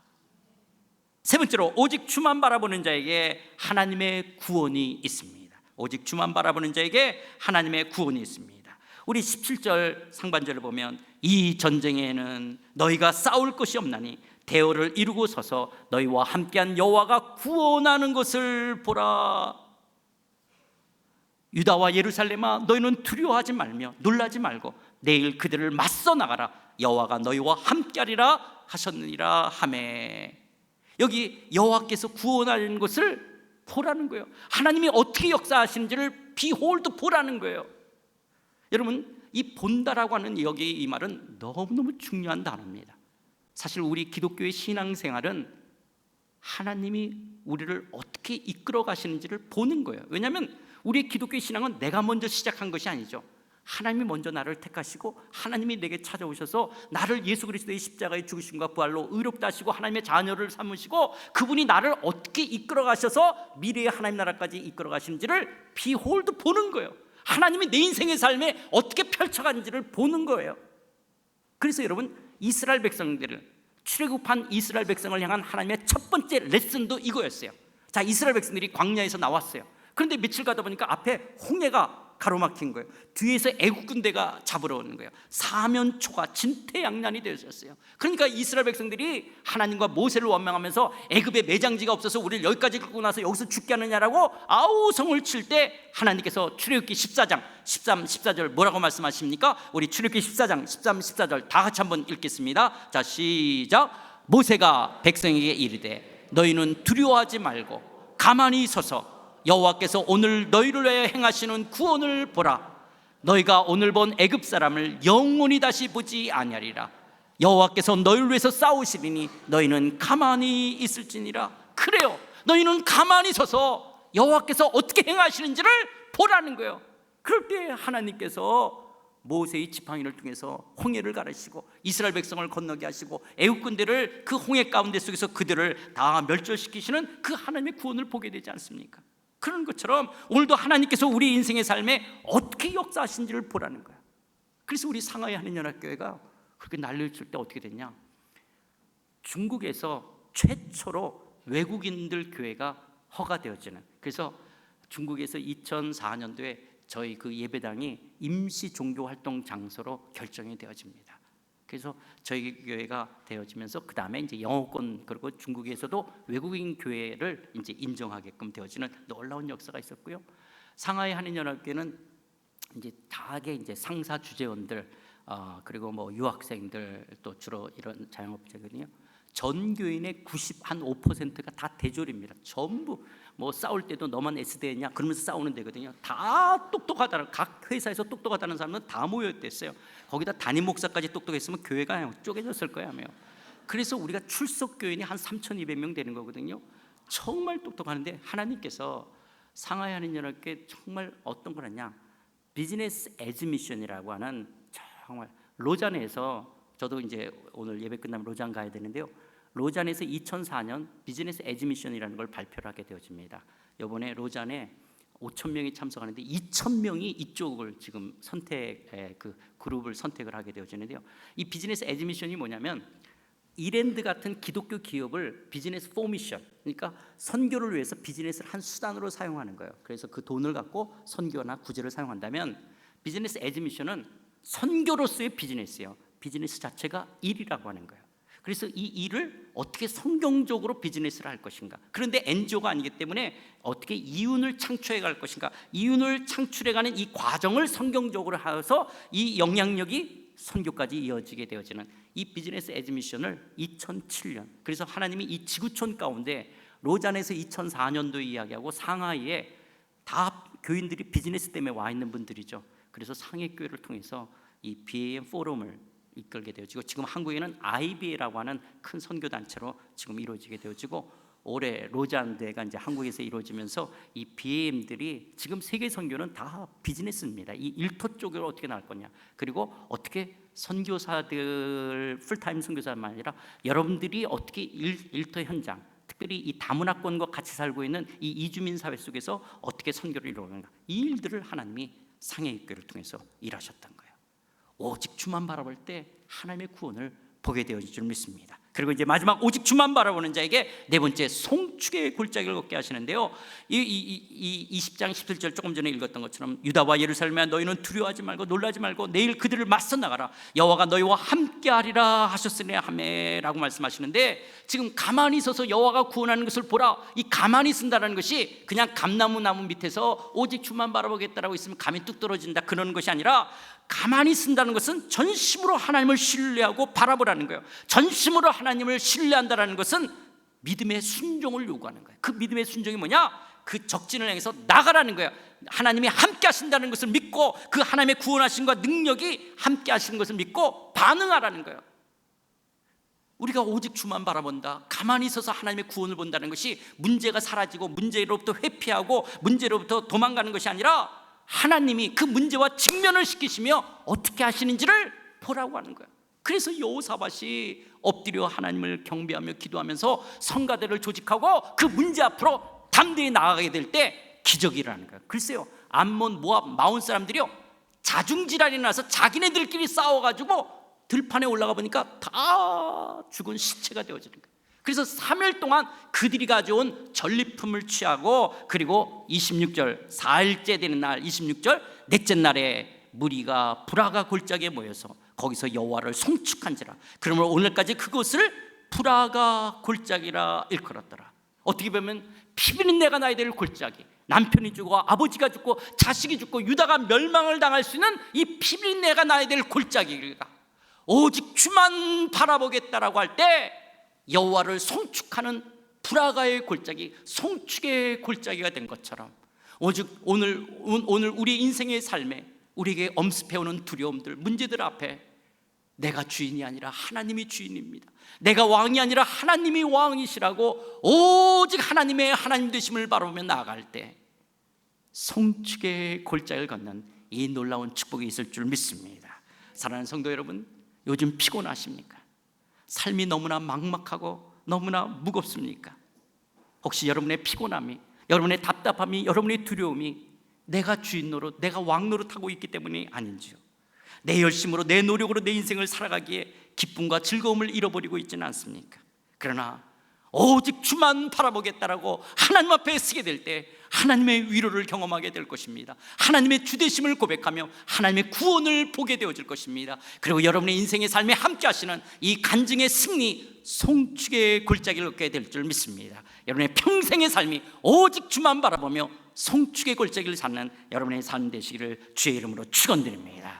세 번째로, 오직 주만 바라보는 자에게 하나님의 구원이 있습니다. 오직 주만 바라보는 자에게 하나님의 구원이 있습니다. 우리 17절 상반절을 보면 이 전쟁에는 너희가 싸울 것이 없나니 대오를 이루고 서서 너희와 함께한 여호와가 구원하는 것을 보라. 유다와 예루살렘아, 너희는 두려워하지 말며 놀라지 말고 내일 그들을 맞서 나가라. 여호와가 너희와 함께하리라 하셨느니라 하매. 여기 여호와께서 구원하는 것을 보라는 거예요. 하나님이 어떻게 역사하시는지를 비홀드 보라는 거예요. 여러분, 이 본다라고 하는 여기 이 말은 너무너무 중요한 단어입니다. 사실 우리 기독교의 신앙생활은 하나님이 우리를 어떻게 어떻게 이끌어 가시는지를 보는 거예요. 왜냐하면 우리의 기독교의 신앙은 내가 먼저 시작한 것이 아니죠. 하나님이 먼저 나를 택하시고 하나님이 내게 찾아오셔서 나를 예수 그리스도의 십자가의 죽으심과 부활로 의롭다 하시고 하나님의 자녀를 삼으시고 그분이 나를 어떻게 이끌어 가셔서 미래의 하나님 나라까지 이끌어 가시는지를 비홀드 보는 거예요. 하나님이 내 인생의 삶에 어떻게 펼쳐가는지를 보는 거예요. 그래서 여러분, 이스라엘 백성들을, 출애굽한 이스라엘 백성을 향한 하나님의 첫 번째 레슨도 이거였어요. 자, 이스라엘 백성들이 광야에서 나왔어요. 그런데 며칠 가다 보니까 앞에 홍해가 가로막힌 거예요. 뒤에서 애국 군대가 잡으러 오는 거예요. 사면초가 진퇴양난이 되었어요. 그러니까 이스라엘 백성들이 하나님과 모세를 원망하면서 애굽에 매장지가 없어서 우리를 여기까지 끌고 나서 여기서 죽게 하느냐라고 아우성을 칠 때 하나님께서 출애굽기 14장 13, 14절 뭐라고 말씀하십니까? 우리 출애굽기 14장 13, 14절 다 같이 한번 읽겠습니다. 자, 시작. 모세가 백성에게 이르되 너희는 두려워하지 말고 가만히 서서 여호와께서 오늘 너희를 위하여 행하시는 구원을 보라. 너희가 오늘 본 애굽 사람을 영원히 다시 보지 아니하리라. 여호와께서 너희를 위해서 싸우시리니 너희는 가만히 있을지니라. 그래요, 너희는 가만히 서서 여호와께서 어떻게 행하시는지를 보라는 거예요. 그럴 때 하나님께서 모세의 지팡이를 통해서 홍해를 가르시고 이스라엘 백성을 건너게 하시고 애국 군대를 그 홍해 가운데 속에서 그들을 다 멸절시키시는 그 하나님의 구원을 보게 되지 않습니까? 그런 것처럼 오늘도 하나님께서 우리 인생의 삶에 어떻게 역사하신지를 보라는 거야. 그래서 우리 상하이 한인연합교회가 그렇게 난리를 칠 때 어떻게 됐냐? 중국에서 최초로 외국인들 교회가 허가되어지는, 그래서 중국에서 2004년도에 저희 그 예배당이 임시 종교활동 장소로 결정이 되어집니다. 그래서 저희 교회가 되어지면서 그 다음에 이제 영어권, 그리고 중국에서도 외국인 교회를 이제 인정하게끔 되어지는 놀라운 역사가 있었고요. 상하이 한인연합교회는 이제 다하게 이제 상사 주재원들, 그리고 뭐 유학생들, 또 주로 이런 자영업자거든요. 전 교인의 95%가 다 대졸입니다. 전부 뭐 싸울 때도 너만 S대냐 그러면서 싸우는 데거든요. 다 똑똑하다는, 각 회사에서 똑똑하다는 사람은 다 모였댔어요. 거기다 담임 목사까지 똑똑했으면 교회가 쪼개졌을 거야 하며. 그래서 우리가 출석 교인이 한 3,200명 되는 거거든요. 정말 똑똑하는데 하나님께서 상하이 한인연합교회 정말 어떤 거냐, 비즈니스 에즈 미션이라고 하는, 정말 로잔에서, 저도 이제 오늘 예배 끝나면 로잔 가야 되는데요. 로잔에서 2004년 비즈니스 에즈 미션이라는 걸 발표를 하게 되어집니다. 이번에 로잔에 5,000명이 참석하는데 2,000명이 이쪽을 지금 그 그룹을 선택을 하게 되어지는데요. 이 비즈니스 에즈 미션이 뭐냐면 이랜드 같은 기독교 기업을 비즈니스 포미션, 그러니까 선교를 위해서 비즈니스를 한 수단으로 사용하는 거예요. 그래서 그 돈을 갖고 선교나 구제를 사용한다면 비즈니스 에즈 미션은 선교로서의 비즈니스예요. 비즈니스 자체가 일이라고 하는 거예요. 그래서 이 일을 어떻게 성경적으로 비즈니스를 할 것인가. 그런데 NGO가 아니기 때문에 어떻게 이윤을 창출해 갈 것인가. 이윤을 창출해 가는 이 과정을 성경적으로 해서 이 영향력이 선교까지 이어지게 되어지는 이 비즈니스 에즈 미션을 2007년, 그래서 하나님이 이 지구촌 가운데 로잔에서 2004년도 이야기하고 상하이에 다 교인들이 비즈니스 때문에 와 있는 분들이죠. 그래서 상해교회를 통해서 이 BAM 포럼을 이끌게 되어지고 지금 한국에는 IBA라고 하는 큰 선교 단체로 지금 이루어지게 되어지고 올해 로잔 대회가 이제 한국에서 이루어지면서 이 BAM들이 지금 세계 선교는 다 비즈니스입니다. 이 일터 쪽으로 어떻게 나갈 거냐, 그리고 어떻게 선교사들, 풀타임 선교사만 아니라 여러분들이 어떻게 일터 현장, 특별히 이 다문화권과 같이 살고 있는 이 이주민 사회 속에서 어떻게 선교를 이루는가, 이 일들을 하나님이 상해교회를 통해서 일하셨던 거예요. 오직 주만 바라볼 때 하나님의 구원을 보게 되어질 줄 믿습니다. 그리고 이제 마지막 오직 주만 바라보는 자에게 네 번째 송축의 골짜기를 걷게 하시는데요. 이 20장 17절 조금 전에 읽었던 것처럼 유다와 예루살렘아 너희는 두려워하지 말고 놀라지 말고 내일 그들을 맞서 나가라. 여호와가 너희와 함께하리라 하셨으니 하매라고 말씀하시는데, 지금 가만히 서서 여호와가 구원하는 것을 보라. 이 가만히 쓴다는 것이 그냥 감나무 나무 밑에서 오직 주만 바라보겠다라고 있으면 감이 뚝 떨어진다 그런 것이 아니라, 가만히 쓴다는 것은 전심으로 하나님을 신뢰하고 바라보라는 거예요. 전심으로 하나님을 신뢰한다는 것은 믿음의 순종을 요구하는 거예요. 그 믿음의 순종이 뭐냐? 그 적진을 향해서 나가라는 거예요. 하나님이 함께 하신다는 것을 믿고 그 하나님의 구원하심과 능력이 함께 하시는 것을 믿고 반응하라는 거예요. 우리가 오직 주만 바라본다, 가만히 있어서 하나님의 구원을 본다는 것이 문제가 사라지고 문제로부터 회피하고 문제로부터 도망가는 것이 아니라 하나님이 그 문제와 직면을 시키시며 어떻게 하시는지를 보라고 하는 거예요. 그래서 여호사밧이 엎드려 하나님을 경배하며 기도하면서 성가대를 조직하고 그 문제 앞으로 담대히 나아가게 될 때 기적이 일어나는 거예요. 글쎄요, 암몬, 모압, 마온 사람들이요, 자중질환이 나서 자기네들끼리 싸워가지고 들판에 올라가 보니까 다 죽은 시체가 되어지는 거예요. 그래서 3일 동안 그들이 가져온 전리품을 취하고, 그리고 26절 4일째 되는 날 26절 넷째 날에 무리가 브라가 골짜기에 모여서 거기서 여호와를 송축한지라. 그러므로 오늘까지 그곳을 브라가 골짜기라 일컬었더라. 어떻게 보면 피비린내가 나야 될 골짜기, 남편이 죽고 아버지가 죽고 자식이 죽고 유다가 멸망을 당할 수 있는 이 피비린내가 나야 될 골짜기가 오직 주만 바라보겠다라고 할 때 여호와를 송축하는 브라가의 골짜기, 송축의 골짜기가 된 것처럼 오직 오늘 우리 인생의 삶에 우리에게 엄습해오는 두려움들, 문제들 앞에 내가 주인이 아니라 하나님이 주인입니다, 내가 왕이 아니라 하나님이 왕이시라고 오직 하나님의 하나님 되심을 바라보며 나아갈 때 송축의 골짜기를 걷는 이 놀라운 축복이 있을 줄 믿습니다. 사랑하는 성도 여러분, 요즘 피곤하십니까? 삶이 너무나 막막하고 너무나 무겁습니까? 혹시 여러분의 피곤함이, 여러분의 답답함이, 여러분의 두려움이 내가 주인 노릇, 내가 왕 노릇하고 있기 때문이 아닌지요? 내 열심으로, 내 노력으로 내 인생을 살아가기에 기쁨과 즐거움을 잃어버리고 있지는 않습니까? 그러나 오직 주만 바라보겠다라고 하나님 앞에 서게 될 때 하나님의 위로를 경험하게 될 것입니다. 하나님의 주되심을 고백하며 하나님의 구원을 보게 되어질 것입니다. 그리고 여러분의 인생의 삶에 함께 하시는 이 간증의 승리, 송축의 골짜기를 얻게 될 줄 믿습니다. 여러분의 평생의 삶이 오직 주만 바라보며 송축의 골짜기를 찾는 여러분의 삶 되시기를 주의 이름으로 축원드립니다.